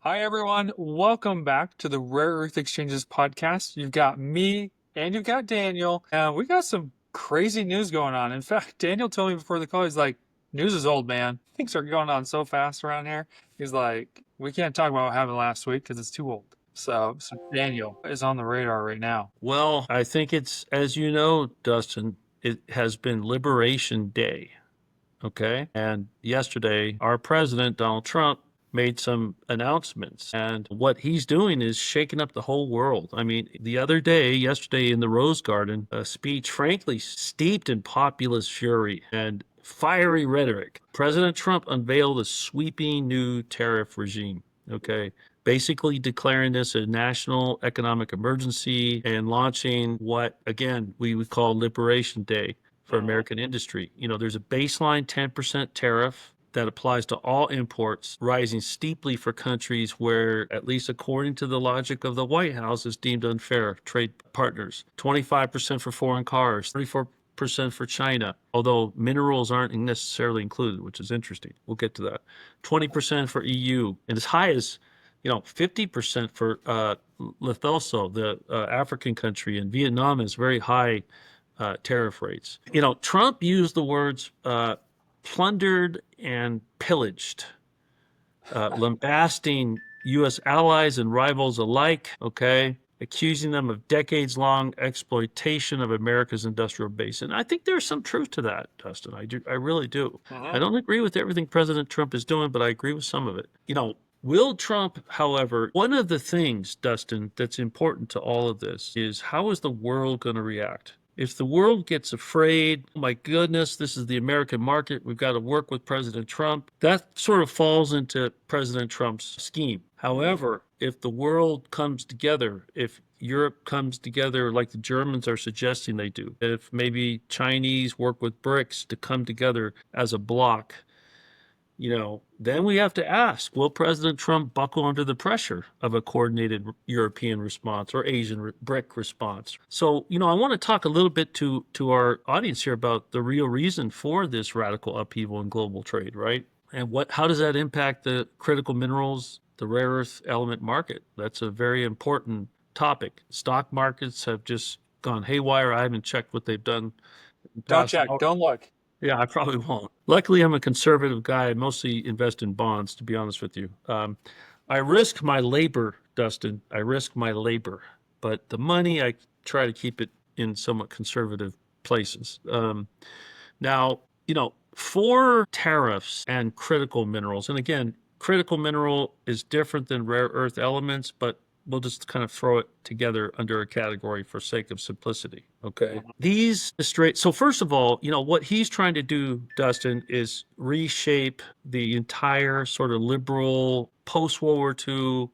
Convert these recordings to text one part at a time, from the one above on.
Hi, everyone. Welcome back to the Rare Earth Exchanges podcast. You've got me and you've got Daniel. And we got some crazy news going on. In fact, Daniel told me before the call, he's like, news is old, man. Things are going on so fast around here. He's like, we can't talk about what happened last week because it's too old. So Daniel is on the radar right now. Well, I think it's, as you know, Dustin, it has been Liberation Day. Okay. And yesterday, our president, Donald Trump, made some announcements. And what he's doing is shaking up the whole world. I mean, yesterday in the Rose Garden, a speech, frankly, steeped in populist fury and fiery rhetoric. President Trump unveiled a sweeping new tariff regime. Okay. Basically declaring this a national economic emergency and launching what, again, we would call Liberation Day for American industry. There's a baseline 10% tariff that applies to all imports, rising steeply for countries where, at least according to the logic of the White House, is deemed unfair trade partners. 25% for foreign cars, 34% for China, although minerals aren't necessarily included, which is interesting. We'll get to that. 20% for EU, and as high as 50% for Lesotho, the African country, and Vietnam is very high tariff rates. Trump used the words plundered and pillaged, lambasting U.S. allies and rivals alike, okay, accusing them of decades-long exploitation of America's industrial base. And I think there's some truth to that, Dustin. I really do. I don't agree with everything President Trump is doing, but I agree with some of it. Will Trump, however, one of the things, Dustin, that's important to all of this is how is the world going to react? If the world gets afraid, oh my goodness, this is the American market, we've got to work with President Trump, that sort of falls into President Trump's scheme. However, if the world comes together, if Europe comes together like the Germans are suggesting they do, if maybe Chinese work with BRICS to come together as a bloc, then we have to ask, will President Trump buckle under the pressure of a coordinated European response or Asian BRIC response? So, I want to talk a little bit to our audience here about the real reason for this radical upheaval in global trade, right? And how does that impact the critical minerals, the rare earth element market? That's a very important topic. Stock markets have just gone haywire. I haven't checked what they've done in the Don't past check. hour. Don't look. Yeah, I probably won't. Luckily, I'm a conservative guy. I mostly invest in bonds, to be honest with you. I risk my labor, Dustin. I risk my labor, but the money, I try to keep it in somewhat conservative places. Now, for tariffs and critical minerals, and again, critical mineral is different than rare earth elements, but we'll just kind of throw it together under a category for sake of simplicity. Okay. So first of all, what he's trying to do, Dustin, is reshape the entire sort of liberal post-World War II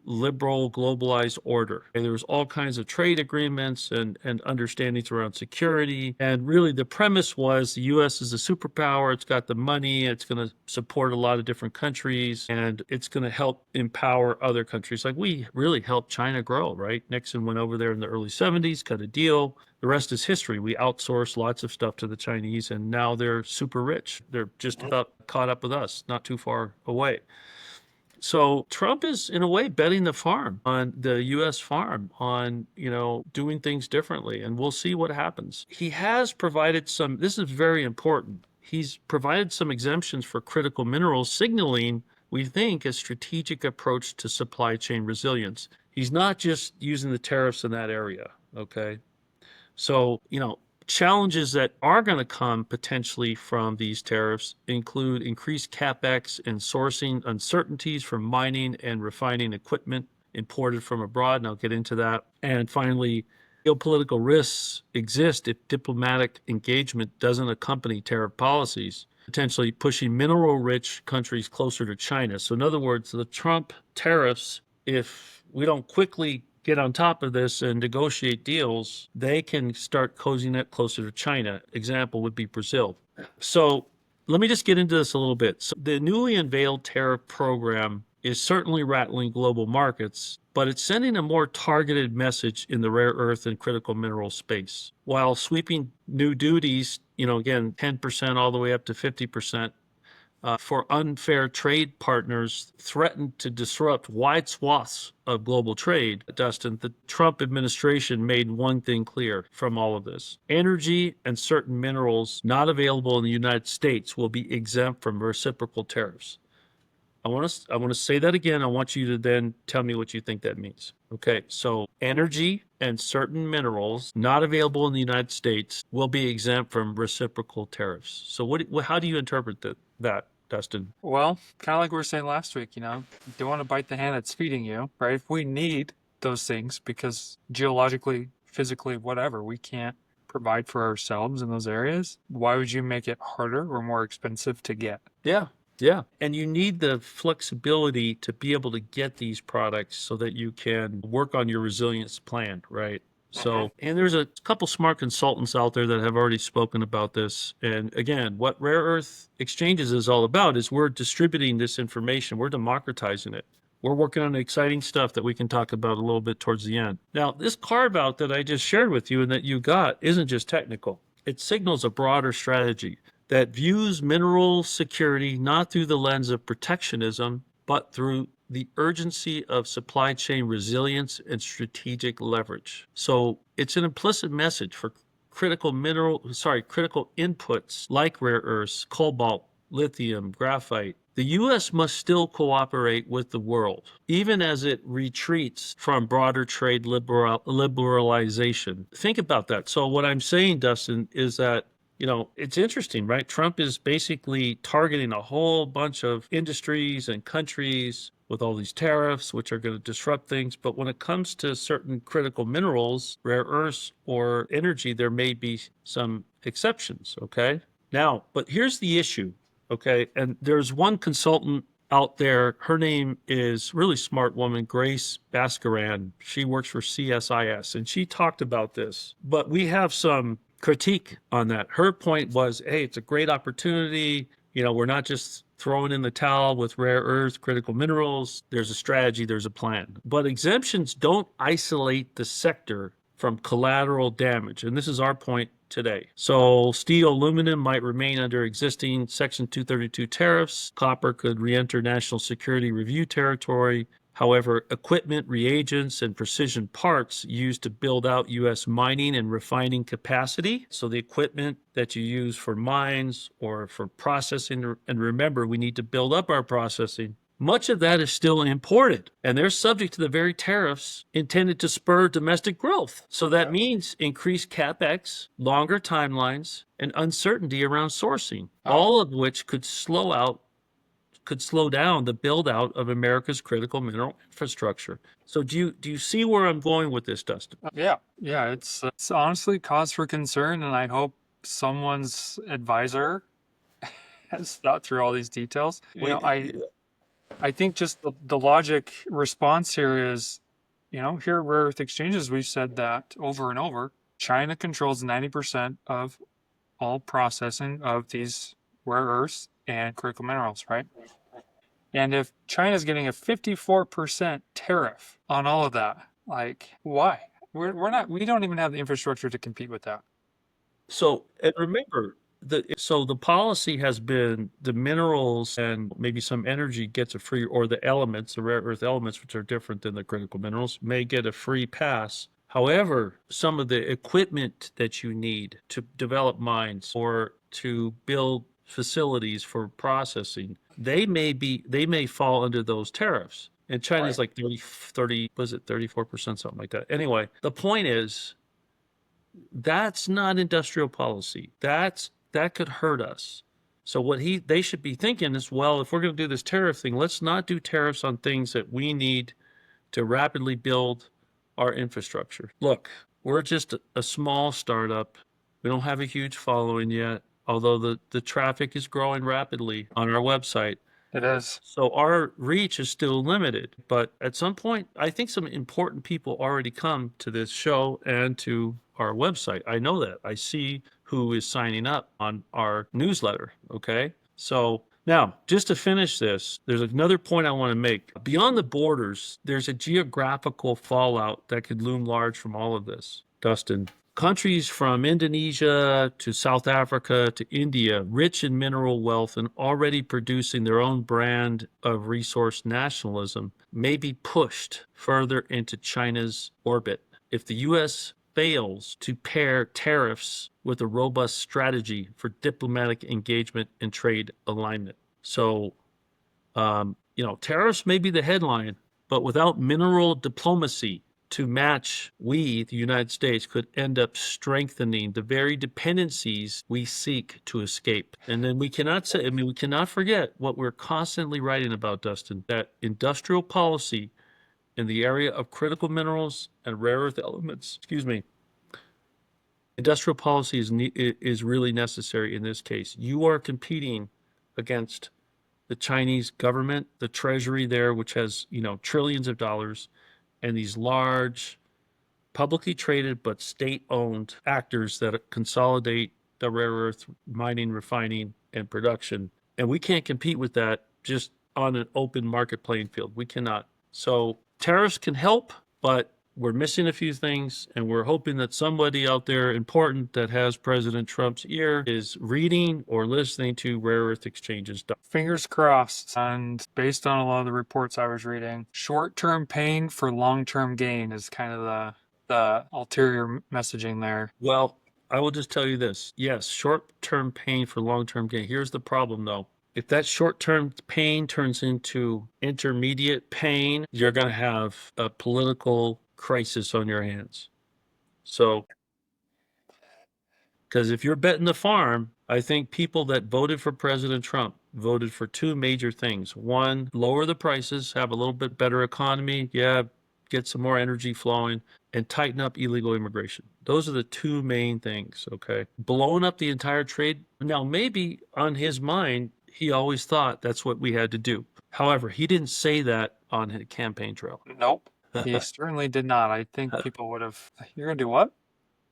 liberal globalized order. And there was all kinds of trade agreements and understandings around security. And really the premise was the US is a superpower. It's got the money. It's going to support a lot of different countries and it's going to help empower other countries. Like we really helped China grow, right? Nixon went over there in the early 70s, cut a deal. The rest is history. We outsourced lots of stuff to the Chinese and now they're super rich. They're just about caught up with us, not too far away. So Trump is in a way betting the farm on the US farm on, doing things differently and we'll see what happens. He has provided this is very important. He's provided some exemptions for critical minerals, signaling, we think, a strategic approach to supply chain resilience. He's not just using the tariffs in that area, okay? So, challenges that are going to come potentially from these tariffs include increased capex and sourcing uncertainties for mining and refining equipment imported from abroad, and I'll get into that. And finally, geopolitical risks exist if diplomatic engagement doesn't accompany tariff policies, potentially pushing mineral-rich countries closer to China. So in other words, the Trump tariffs, if we don't quickly get on top of this and negotiate deals, they can start cozying it closer to China. Example would be Brazil. So let me just get into this a little bit. So the newly unveiled tariff program is certainly rattling global markets, but it's sending a more targeted message in the rare earth and critical mineral space. While sweeping new duties, again, 10% all the way up to 50%, for unfair trade partners threatened to disrupt wide swaths of global trade, Dustin, the Trump administration made one thing clear from all of this. Energy and certain minerals not available in the United States will be exempt from reciprocal tariffs. I want to say that again. I want you to then tell me what you think that means. Okay, so energy and certain minerals not available in the United States will be exempt from reciprocal tariffs. So how do you interpret that, Dustin? Well, kind of like we were saying last week, you don't want to bite the hand that's feeding you, right? If we need those things because geologically, physically, whatever, we can't provide for ourselves in those areas, why would you make it harder or more expensive to get? Yeah. Yeah. And you need the flexibility to be able to get these products so that you can work on your resilience plan, right? So, and there's a couple smart consultants out there that have already spoken about this. And again, what rare earth exchanges is all about is we're distributing this information, we're democratizing it. We're working on exciting stuff that we can talk about a little bit towards the end. Now, this carve out that I just shared with you and that you got isn't just technical. It signals a broader strategy that views mineral security not through the lens of protectionism, but through the urgency of supply chain resilience and strategic leverage. So it's an implicit message for critical inputs like rare earths, cobalt, lithium, graphite. The U.S. must still cooperate with the world, even as it retreats from broader trade liberalization. Think about that. So what I'm saying, Dustin, is that it's interesting, right? Trump is basically targeting a whole bunch of industries and countries with all these tariffs, which are going to disrupt things. But when it comes to certain critical minerals, rare earths, or energy, there may be some exceptions, okay? Now, but here's the issue, okay? And there's one consultant out there. Her name is really smart woman, Grace Bascaran. She works for CSIS, and she talked about this. But we have some critique on that. Her point was, hey, it's a great opportunity. We're not just throwing in the towel with rare earth, critical minerals. There's a strategy, there's a plan. But exemptions don't isolate the sector from collateral damage. And this is our point today. So steel, aluminum might remain under existing Section 232 tariffs. Copper could re-enter national security review territory. However, equipment, reagents, and precision parts used to build out U.S. mining and refining capacity. So the equipment that you use for mines or for processing, and remember, we need to build up our processing. Much of that is still imported, and they're subject to the very tariffs intended to spur domestic growth. So that means increased capex, longer timelines, and uncertainty around sourcing, all of which could slow down the build out of America's critical mineral infrastructure. So do you see where I'm going with this, Dustin? Yeah, it's honestly cause for concern, and I hope someone's advisor has thought through all these details. I think just the logic response here is, here at Rare Earth Exchanges, we've said that over and over. China controls 90% of all processing of these rare earths and critical minerals, right? And if China's getting a 54% tariff on all of that, like, why? We don't even have the infrastructure to compete with that. So, and remember, the policy has been the minerals and maybe some energy gets a free, or the elements, the rare earth elements, which are different than the critical minerals, may get a free pass. However, some of the equipment that you need to develop mines or to build facilities for processing, they may fall under those tariffs. And China's like 30, was it 34%, something like that. Anyway, the point is, that's not industrial policy. That could hurt us. So what they should be thinking is, well, if we're going to do this tariff thing, let's not do tariffs on things that we need to rapidly build our infrastructure. Look, we're just a small startup. We don't have a huge following yet, although the traffic is growing rapidly on our website. It is. So our reach is still limited. But at some point, I think some important people already come to this show and to our website. I know that. I see who is signing up on our newsletter. Okay. So now, just to finish this, there's another point I want to make. Beyond the borders, there's a geographical fallout that could loom large from all of this. Dustin, Countries from Indonesia to South Africa to India, rich in mineral wealth and already producing their own brand of resource nationalism, may be pushed further into China's orbit. If the U.S. fails to pair tariffs with a robust strategy for diplomatic engagement and trade alignment. So, tariffs may be the headline, but without mineral diplomacy to match, we, the United States, could end up strengthening the very dependencies we seek to escape. And then we cannot we cannot forget what we're constantly writing about, Dustin, that industrial policy in the area of critical minerals and rare earth elements, industrial policy is really necessary in this case. You are competing against the Chinese government, the treasury there, which has, trillions of dollars, and these large, publicly traded but state-owned actors that consolidate the rare earth mining, refining, and production. And we can't compete with that just on an open market playing field. We cannot. So tariffs can help, but we're missing a few things, and we're hoping that somebody out there important that has President Trump's ear is reading or listening to rare earth exchanges. Fingers crossed. And based on a lot of the reports I was reading, short-term pain for long-term gain is kind of the ulterior messaging there. Well, I will just tell you this. Yes, short-term pain for long-term gain. Here's the problem, though. If that short-term pain turns into intermediate pain, you're going to have a political crisis on your hands. So, because if you're betting the farm, I think people that voted for President Trump voted for two major things. One, lower the prices, have a little bit better economy. Yeah, get some more energy flowing, and tighten up illegal immigration. Those are the two main things, okay? Blowing up the entire trade. Now, maybe on his mind, he always thought that's what we had to do. However, he didn't say that on his campaign trail. Nope. He certainly did not. I think people would have. You're gonna do what?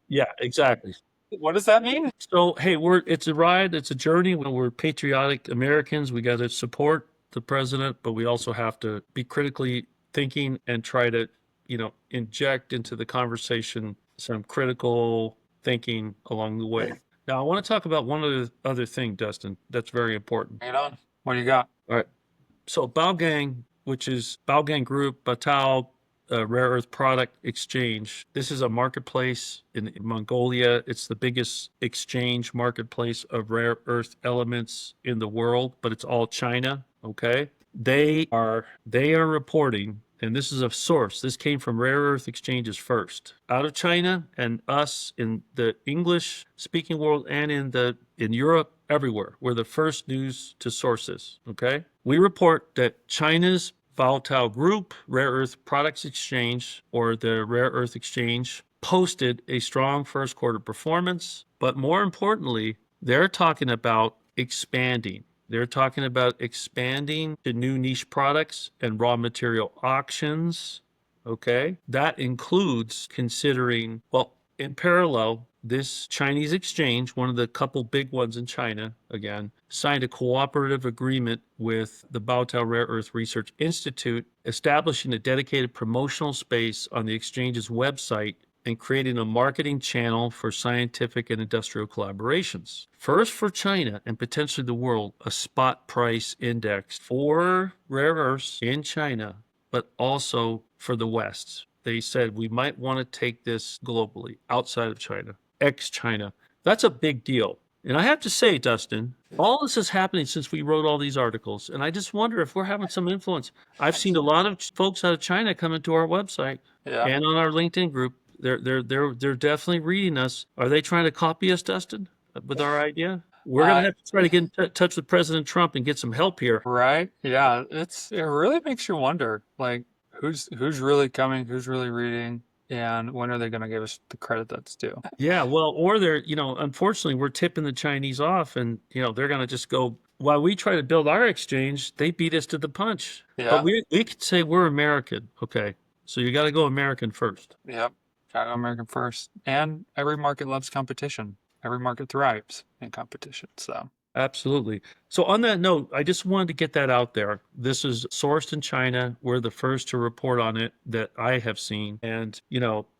Yeah, exactly. What does that mean? So, hey, it's a ride, it's a journey. We're patriotic Americans. We got to support the president, but we also have to be critically thinking and try to, inject into the conversation some critical thinking along the way. Now, I want to talk about one other thing, Dustin, that's very important. Bring it on. What do you got? All right. So Baogang, which is Baogang Group, Batal Rare Earth Product Exchange. This is a marketplace in Mongolia. It's the biggest exchange marketplace of rare earth elements in the world, but it's all China. Okay. They are reporting, and this is a source. This came from Rare Earth Exchanges first, out of China, and us in the English speaking world and in Europe, everywhere. We're the first news to source this. Okay. We report that China's Volatile Group Rare Earth Products Exchange, or the Rare Earth Exchange, posted a strong first quarter performance, but more importantly, they're talking about expanding. They're talking about expanding to new niche products and raw material auctions. Okay. That includes considering, well, in parallel, this Chinese exchange, one of the couple big ones in China, again, signed a cooperative agreement with the Baotou Rare Earth Research Institute, establishing a dedicated promotional space on the exchange's website and creating a marketing channel for scientific and industrial collaborations. First for China and potentially the world, a spot price index for rare earths in China, but also for the West. They said we might want to take this globally, outside of China, ex-China. That's a big deal. And I have to say, Dustin, all this is happening since we wrote all these articles, and I just wonder if we're having some influence. I've seen a lot of folks out of China come into our website and on our LinkedIn group. They're definitely reading us. Are they trying to copy us, Dustin, with our idea? We're gonna have to try to get in touch with President Trump and get some help here. Right? Yeah. It really makes you wonder, like, who's really coming, who's really reading, and when are they going to give us the credit that's due? Yeah, well, or they're, unfortunately, we're tipping the Chinese off, and they're going to just go. While we try to build our exchange, they beat us to the punch. Yeah. But we could say we're American. Okay, so you got to go American first. Yep. Gotta go American first. And every market loves competition. Every market thrives in competition. So Absolutely. So on that note, I just wanted to get that out there. This is sourced in China. We're the first to report on it that I have seen. And,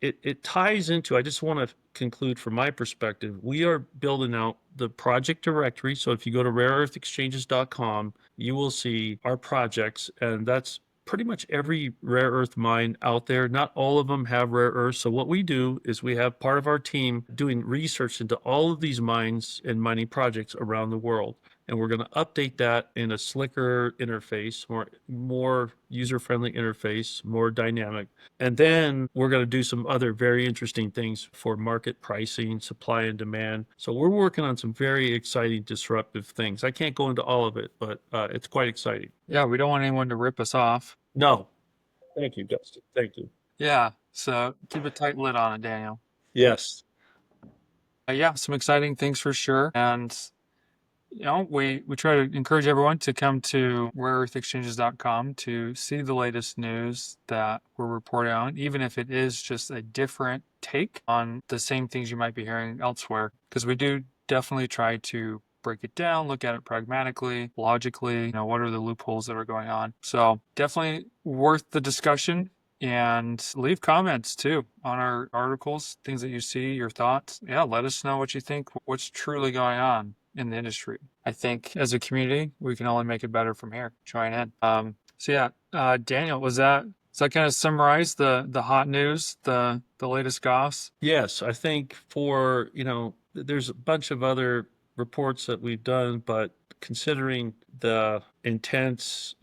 it ties into, I just want to conclude from my perspective, we are building out the project directory. So if you go to rareearthexchanges.com, you will see our projects, and that's pretty much every rare earth mine out there. Not all of them have rare earths. So what we do is we have part of our team doing research into all of these mines and mining projects around the world. And we're going to update that in a slicker interface, more user-friendly interface, more dynamic. And then we're going to do some other very interesting things for market pricing, supply and demand. So we're working on some very exciting, disruptive things. I can't go into all of it, but it's quite exciting. Yeah, we don't want anyone to rip us off. No, thank you, Dustin. Thank you. Yeah, so keep a tight lid on it, Daniel. Yes. Yeah, some exciting things for sure. And we try to encourage everyone to come to rareearthexchanges.com to see the latest news that we're reporting on, even if it is just a different take on the same things you might be hearing elsewhere. Because we do definitely try to break it down, look at it pragmatically, logically, what are the loopholes that are going on. So definitely worth the discussion. And leave comments too on our articles, things that you see, your thoughts. Yeah, let us know what you think, what's truly going on in the industry. I think as a community, we can only make it better from here. Join in. Daniel, does that kind of summarize the hot news, the latest goss? Yes, I think there's a bunch of other reports that we've done, but considering the intense,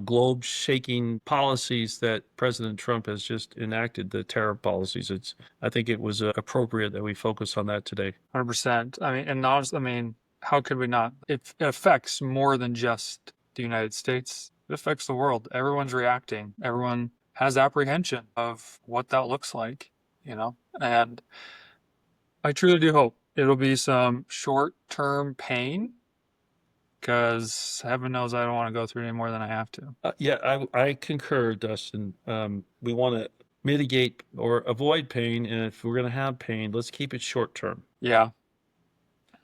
globe shaking policies that President Trump has just enacted, the tariff policies, I think it was appropriate that we focus on that today. 100%. How could we not? It affects more than just the United States. It affects the world. Everyone's reacting. Everyone has apprehension of what that looks like, And I truly do hope it'll be some short-term pain because heaven knows I don't want to go through any more than I have to. Yeah, I concur, Dustin. We want to mitigate or avoid pain, and if we're going to have pain, let's keep it short term. Yeah.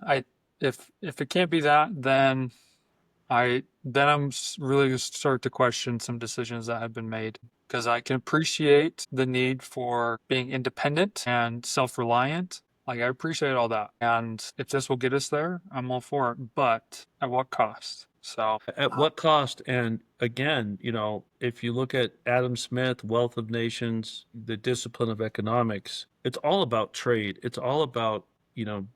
I if it can't be that, I'm really gonna start to question some decisions that have been made because I can appreciate the need for being independent and self-reliant. Like I appreciate all that. And if this will get us there, I'm all for it. But at what cost? So At what cost? And again, if you look at Adam Smith, Wealth of Nations, the discipline of economics, it's all about trade. It's all about,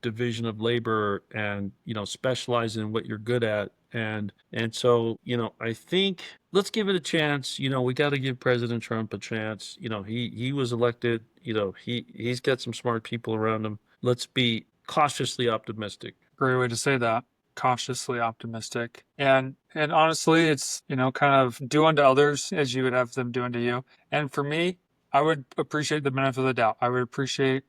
division of labor and, specialize in what you're good at. And so, I think let's give it a chance. We got to give President Trump a chance. He was elected, he's got some smart people around him. Let's be cautiously optimistic. great way to say that. Cautiously optimistic. And honestly, it's, kind of do unto others as you would have them do unto you. And for me, I would appreciate the benefit of the doubt. I would appreciate,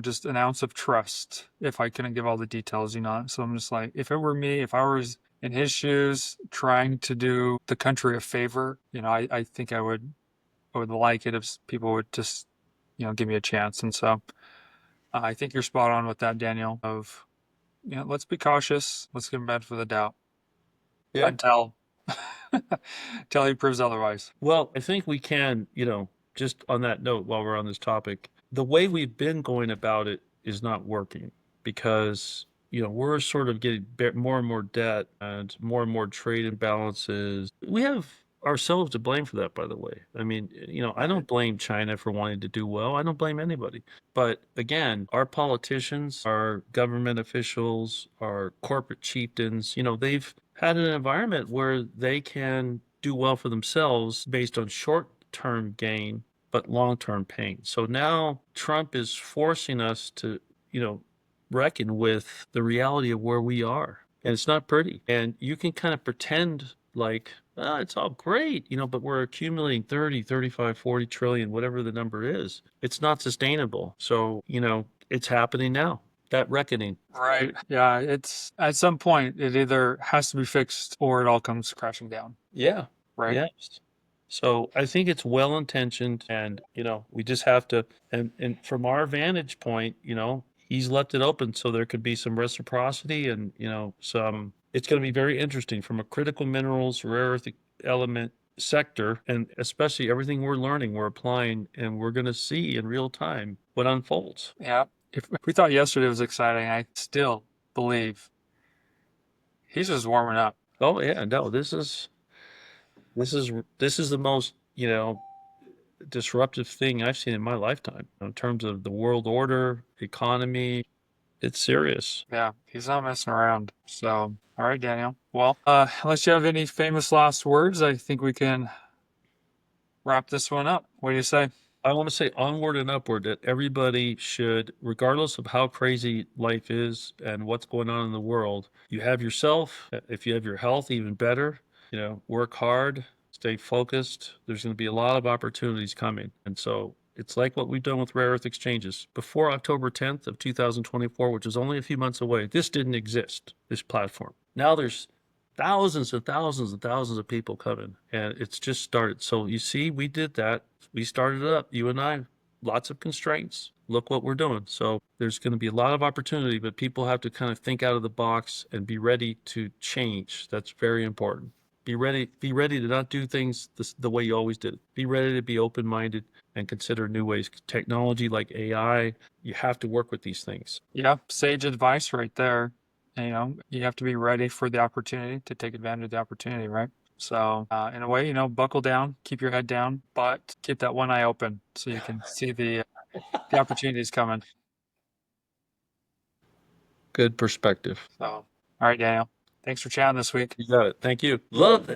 just an ounce of trust if I couldn't give all the details, So I'm just like, if it were me, if I was in his shoes trying to do the country a favor, I think I would like it if people would just, give me a chance. And so I think you're spot on with that, Daniel, of let's be cautious. Let's give him benefit of the doubt Yeah. until until he proves otherwise. Well, I think we can, just on that note, while we're on this topic, the way we've been going about it is not working because, we're sort of getting more and more debt and more trade imbalances. We have ourselves to blame for that, by the way. I mean, I don't blame China for wanting to do well. I don't blame anybody. But again, our politicians, our government officials, our corporate chieftains, they've had an environment where they can do well for themselves based on short-term gain, but long-term pain. So now Trump is forcing us to, reckon with the reality of where we are. And it's not pretty. And you can kind of pretend like, it's all great, but we're accumulating 30, 35, 40 trillion, whatever the number is. It's not sustainable. So, it's happening now. That reckoning. Right. Yeah. It's at some point it either has to be fixed or it all comes crashing down. Yeah. Right. Yes. So I think it's well intentioned and, we just have to, and from our vantage point, he's left it open so there could be some reciprocity and, some. It's going to be very interesting from a critical minerals, rare earth element sector, and especially everything we're learning, we're applying, and we're going to see in real time what unfolds. Yeah. If we thought yesterday was exciting, I still believe he's just warming up. Oh yeah, no, this is the most, disruptive thing I've seen in my lifetime in terms of the world order, economy. It's serious. Yeah, he's not messing around. So, all right, Daniel. Well, unless you have any famous last words, I think we can wrap this one up. What do you say? I want to say onward and upward that everybody should, regardless of how crazy life is and what's going on in the world, you have yourself. If you have your health, even better. Work hard, stay focused. There's going to be a lot of opportunities coming. And so it's like what we've done with rare earth exchanges. Before October 10th of 2024, which is only a few months away, this didn't exist, this platform. Now there's thousands and thousands and thousands of people coming, and it's just started. So you see, we did that. We started it up, you and I, lots of constraints. Look what we're doing. So there's going to be a lot of opportunity, but people have to kind of think out of the box and be ready to change. That's very important. Be ready to not do things the way you always did. Be ready to be open-minded and consider new ways. Technology like AI, you have to work with these things. Yeah, sage advice right there. You have to be ready for the opportunity to take advantage of the opportunity, right? So, in a way, buckle down, keep your head down, but keep that one eye open so you can see the opportunities coming. Good perspective. So, all right, Daniel. Thanks for chatting this week. You got it. Thank you. Love